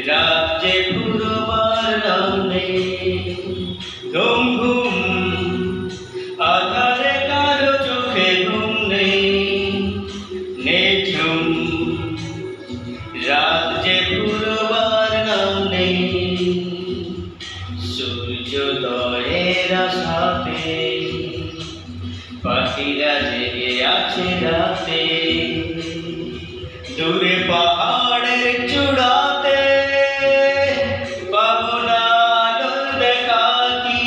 রাজ্যে পুরবার নাম নেই, ঘুম ঘুম আধারে কারো চোখে ঘুম নেই, নিঝুম রাজ্যে পুরবার নাম নেই। সূর্যোদয়ের আশাতে পাখিরা জেগে আছে রাতে, দূরে পাহাড়ের চূড়াতে পাবো না আলোর দেখা কি।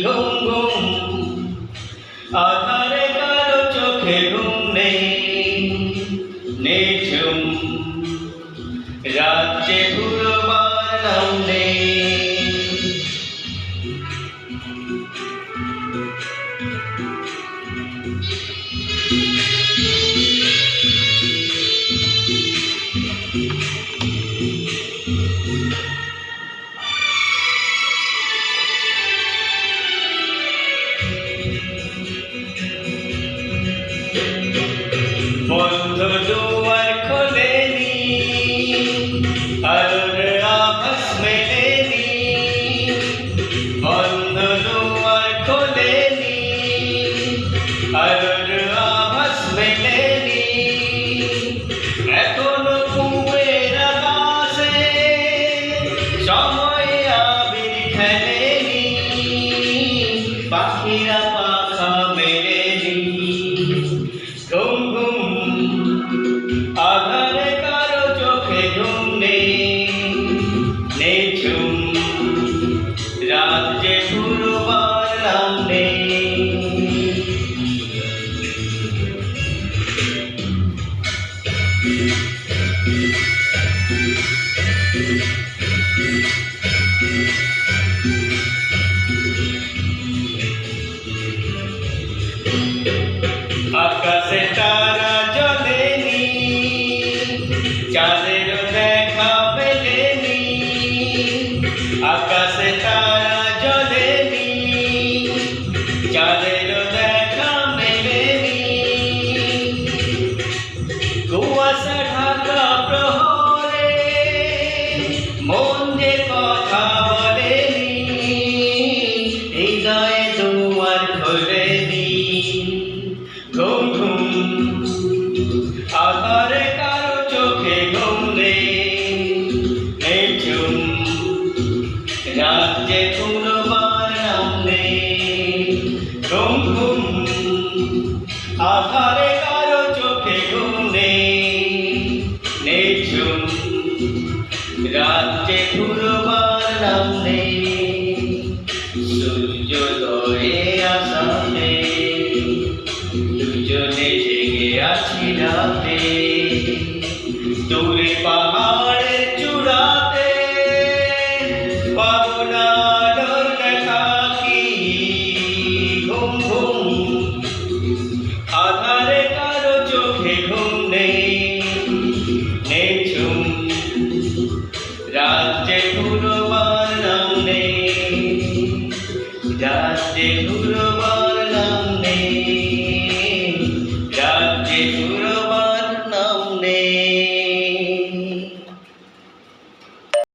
ঘুম ঘুম আধারে কারো চোখে ঘুম নেই, নিঝুম রাজ্যে পুরবার নাম নেই। বন্ধ দুয়ার খোলেনি, আলোর আভাস মেলেনি, বন্ধ দুয়ার খোলেনি, আলোর আভাস মেলেনি, এখনো কুয়ের আকাশে সময় আবির খেলেনি, পাখিরা পাখা মেলেনি। ঘুম ঘুম আধারে কারো চোখে ঘুম নেই, নিঝুম রাজ্যে পুরবার নাম নেই। আকাশে তারা জ্বলেনি, চাঁদের দেখা পেলেনি, আকাশে তারা জ্বলেনি, চাঁদের দেখা মেলেনি, কুয়াশা ঢাকা প্রহরে মন যে কথা বলেনি, হৃদয়ে দুয়ার খোলেনি। ঘুম ঘুম আধারে কারো চোখে ঘুম নেই, নিঝুম রাজ্যে পুরবার নাম নেই। ঘুম ঘুম আধারে কারো চোখে ঘুম নেই, নিঝুম রাজ্যে পুরবার নাম নেই। সূর্যোদয়ে আসাতে দুজনে জেগে আছি রাতে, দূরে পাহাড়ের চূড়াতে পাবো না আলোর দেখা কি। ঘুম ঘুম আধারে কারো চোখে ঘুম নেই, নিঝুম রাজ্যে পুরবার নাম নেই, রাজ্যে পুরো